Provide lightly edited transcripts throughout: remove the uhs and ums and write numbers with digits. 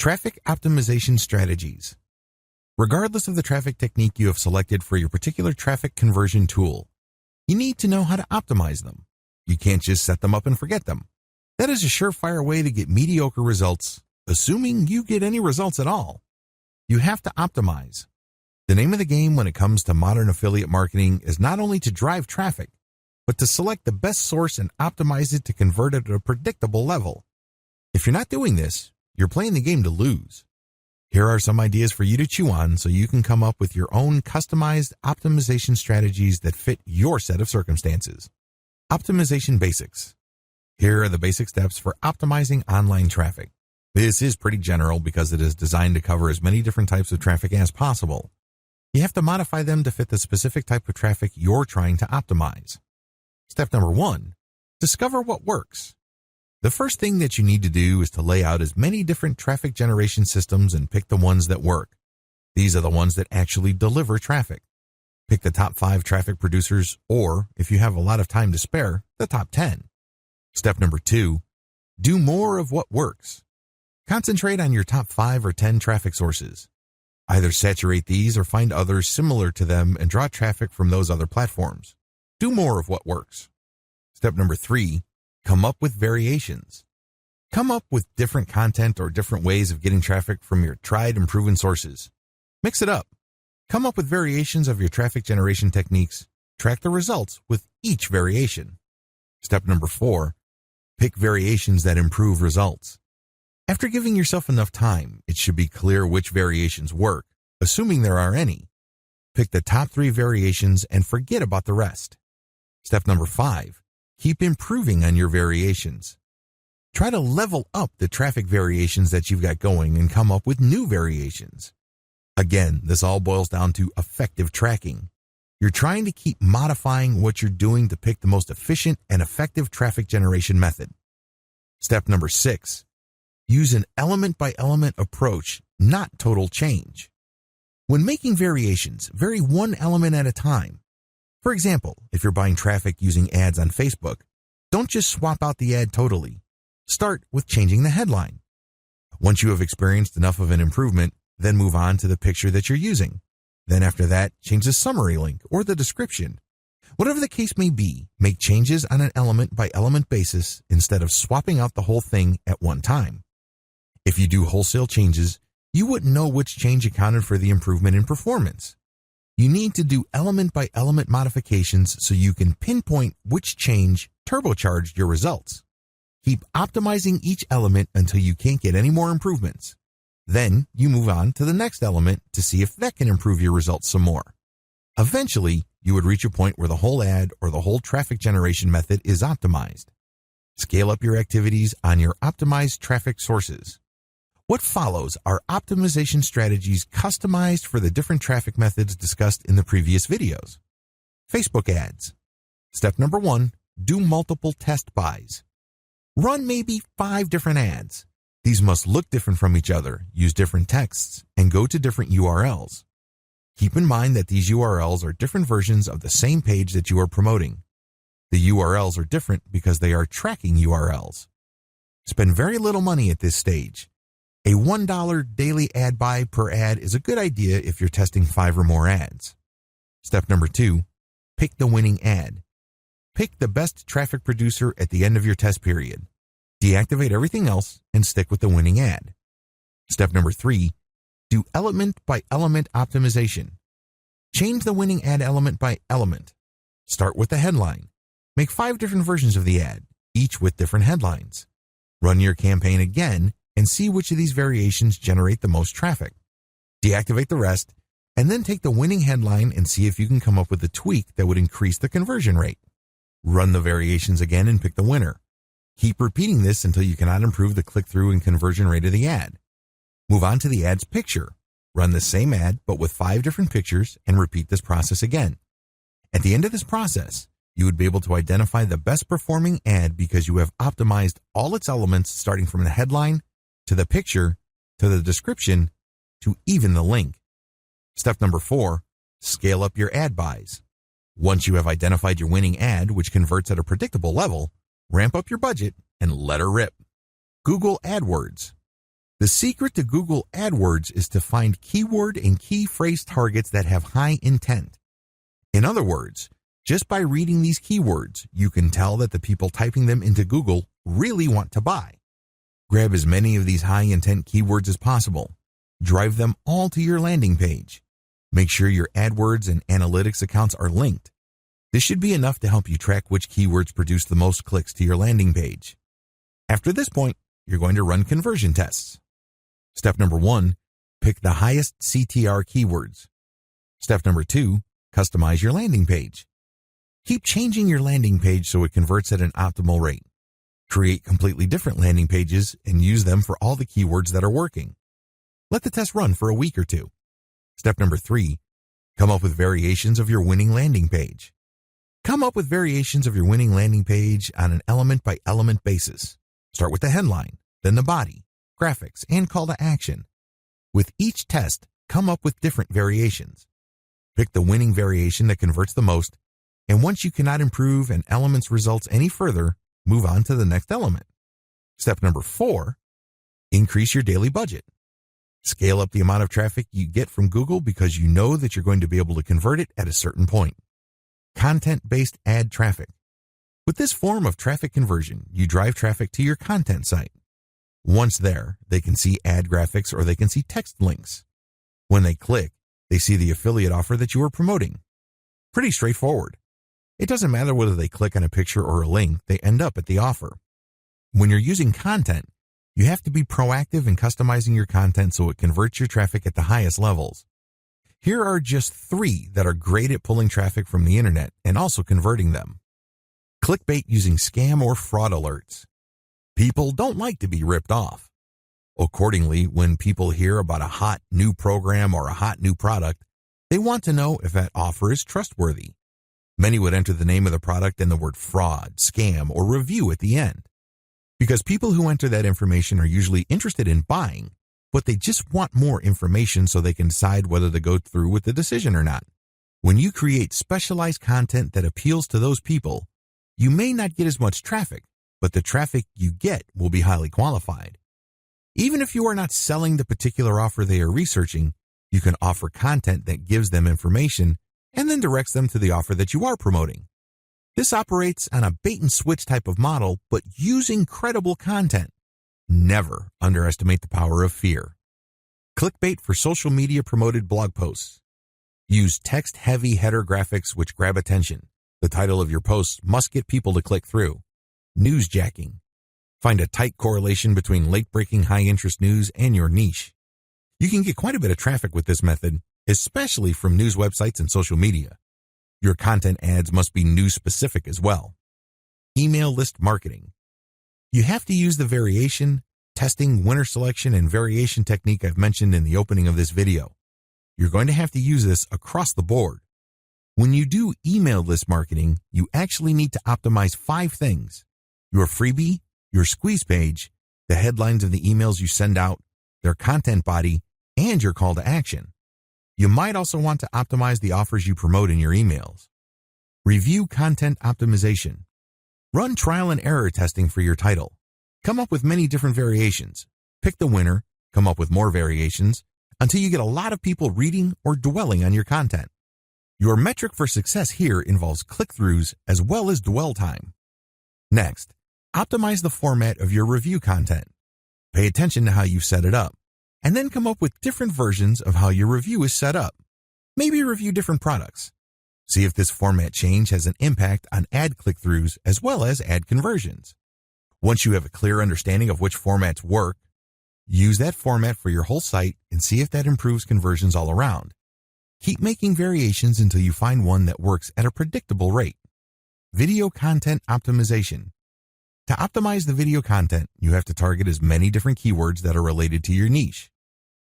Traffic optimization strategies. Regardless of the traffic technique you have selected for your particular traffic conversion tool, you need to know how to optimize them. You can't just set them up and forget them. That is a surefire way to get mediocre results, assuming you get any results at all. You have to optimize. The name of the game when it comes to modern affiliate marketing is not only to drive traffic, but to select the best source and optimize it to convert it at a predictable level. If you're not doing this, you're playing the game to lose. Here are some ideas for you to chew on so you can come up with your own customized optimization strategies that fit your set of circumstances. Optimization basics. Here are the basic steps for optimizing online traffic. This is pretty general because it is designed to cover as many different types of traffic as possible. You have to modify them to fit the specific type of traffic you're trying to optimize. Step number 1, discover what works. The first thing that you need to do is to lay out as many different traffic generation systems and pick the ones that work. These are the ones that actually deliver traffic. Pick the top 5 traffic producers, or, if you have a lot of time to spare, the top 10. Step number 2, do more of what works. Concentrate on your top 5 or 10 traffic sources. Either saturate these or find others similar to them and draw traffic from those other platforms. Do more of what works. Step number 3, come up with variations. Come up with different content or different ways of getting traffic from your tried and proven sources. Mix it up. Come up with variations of your traffic generation techniques. Track the results with each variation. Step number 4, pick variations that improve results. After giving yourself enough time, it should be clear which variations work, assuming there are any. Pick the top 3 variations and forget about the rest. Step number 5, keep improving on your variations. Try to level up the traffic variations that you've got going and come up with new variations. Again, this all boils down to effective tracking. You're trying to keep modifying what you're doing to pick the most efficient and effective traffic generation method. Step number 6, use an element-by-element approach, not total change. When making variations, vary one element at a time. For example, if you're buying traffic using ads on Facebook, don't just swap out the ad totally. Start with changing the headline. Once you have experienced enough of an improvement, then move on to the picture that you're using. Then after that, change the summary link or the description. Whatever the case may be, make changes on an element-by-element basis instead of swapping out the whole thing at one time. If you do wholesale changes, you wouldn't know which change accounted for the improvement in performance. You need to do element-by-element modifications so you can pinpoint which change turbocharged your results. Keep optimizing each element until you can't get any more improvements. Then you move on to the next element to see if that can improve your results some more. Eventually, you would reach a point where the whole ad or the whole traffic generation method is optimized. Scale up your activities on your optimized traffic sources. What follows are optimization strategies customized for the different traffic methods discussed in the previous videos. Facebook ads. Step number 1, do multiple test buys. Run maybe 5 different ads. These must look different from each other, use different texts, and go to different URLs. Keep in mind that these URLs are different versions of the same page that you are promoting. The URLs are different because they are tracking URLs. Spend very little money at this stage. A $1 daily ad buy per ad is a good idea if you're testing 5 or more ads. Step number 2, pick the winning ad. Pick the best traffic producer at the end of your test period. Deactivate everything else and stick with the winning ad. Step number 3, do element-by-element optimization. Change the winning ad element by element. Start with the headline. Make 5 different versions of the ad, each with different headlines. Run your campaign again and see which of these variations generate the most traffic. Deactivate the rest, and then take the winning headline and see if you can come up with a tweak that would increase the conversion rate. Run the variations again and pick the winner. Keep repeating this until you cannot improve the click-through and conversion rate of the ad. Move on to the ad's picture. Run the same ad but with 5 different pictures and repeat this process again. At the end of this process, you would be able to identify the best performing ad because you have optimized all its elements starting from the headline, to the picture, to the description, to even the link. Step number 4, scale up your ad buys. Once you have identified your winning ad, which converts at a predictable level, ramp up your budget and let her rip. Google AdWords. The secret to Google AdWords is to find keyword and key phrase targets that have high intent. In other words, just by reading these keywords, you can tell that the people typing them into Google really want to buy. Grab as many of these high-intent keywords as possible. Drive them all to your landing page. Make sure your AdWords and analytics accounts are linked. This should be enough to help you track which keywords produce the most clicks to your landing page. After this point, you're going to run conversion tests. Step number 1, pick the highest CTR keywords. Step number 2, customize your landing page. Keep changing your landing page so it converts at an optimal rate. Create completely different landing pages and use them for all the keywords that are working. Let the test run for a week or 2. Step number 3, come up with variations of your winning landing page. Come up with variations of your winning landing page on an element-by-element basis. Start with the headline, then the body, graphics, and call to action. With each test, come up with different variations. Pick the winning variation that converts the most, and once you cannot improve an element's results any further, move on to the next element. Step number 4, increase your daily budget. Scale up the amount of traffic you get from Google because you know that you're going to be able to convert it at a certain point. Content-based ad traffic. With this form of traffic conversion, you drive traffic to your content site. Once there, they can see ad graphics or they can see text links. When they click, they see the affiliate offer that you are promoting. Pretty straightforward. It doesn't matter whether they click on a picture or a link, they end up at the offer. When you're using content, you have to be proactive in customizing your content so it converts your traffic at the highest levels. Here are just 3 that are great at pulling traffic from the internet and also converting them. Clickbait using scam or fraud alerts. People don't like to be ripped off. Accordingly, when people hear about a hot new program or a hot new product, they want to know if that offer is trustworthy. Many would enter the name of the product and the word fraud, scam, or review at the end. Because people who enter that information are usually interested in buying, but they just want more information so they can decide whether to go through with the decision or not. When you create specialized content that appeals to those people, you may not get as much traffic, but the traffic you get will be highly qualified. Even if you are not selling the particular offer they are researching, you can offer content that gives them information and then directs them to the offer that you are promoting. This operates on a bait-and-switch type of model, but using credible content. Never underestimate the power of fear. Clickbait for social media promoted blog posts. Use text-heavy header graphics which grab attention. The title of your post must get people to click through. Newsjacking. Find a tight correlation between late-breaking high-interest news and your niche. You can get quite a bit of traffic with this method, especially from news websites and social media. Your content ads must be news-specific as well. Email list marketing. You have to use the variation, testing, winner selection, and variation technique I've mentioned in the opening of this video. You're going to have to use this across the board. When you do email list marketing, you actually need to optimize 5 things: your freebie, your squeeze page, the headlines of the emails you send out, their content body, and your call to action. You might also want to optimize the offers you promote in your emails. Review content optimization. Run trial and error testing for your title. Come up with many different variations. Pick the winner, come up with more variations, until you get a lot of people reading or dwelling on your content. Your metric for success here involves click-throughs as well as dwell time. Next, optimize the format of your review content. Pay attention to how you set it up, and then come up with different versions of how your review is set up. Maybe review different products. See if this format change has an impact on ad click-throughs as well as ad conversions. Once you have a clear understanding of which formats work, use that format for your whole site and see if that improves conversions all around. Keep making variations until you find one that works at a predictable rate. Video content optimization. To optimize the video content, you have to target as many different keywords that are related to your niche.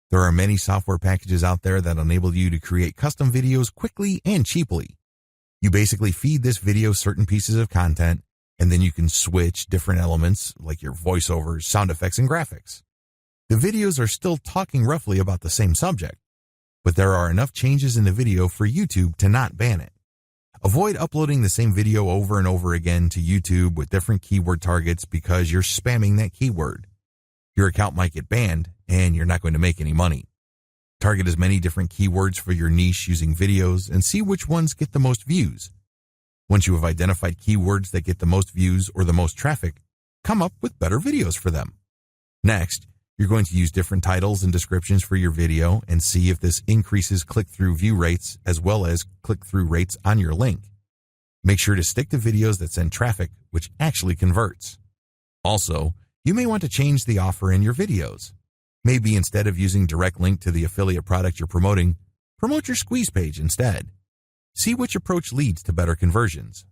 There are many software packages out there that enable you to create custom videos quickly and cheaply. You basically feed this video certain pieces of content, and then you can switch different elements like your voiceovers, sound effects, and graphics. The videos are still talking roughly about the same subject, but there are enough changes in the video for YouTube to not ban it. Avoid uploading the same video over and over again to YouTube with different keyword targets because you're spamming that keyword. Your account might get banned, and you're not going to make any money. Target as many different keywords for your niche using videos and see which ones get the most views. Once you have identified keywords that get the most views or the most traffic, come up with better videos for them. Next, you're going to use different titles and descriptions for your video and see if this increases click-through view rates as well as click-through rates on your link. Make sure to stick to videos that send traffic, which actually converts. Also, you may want to change the offer in your videos. Maybe instead of using direct link to the affiliate product you're promoting, promote your squeeze page instead. See which approach leads to better conversions.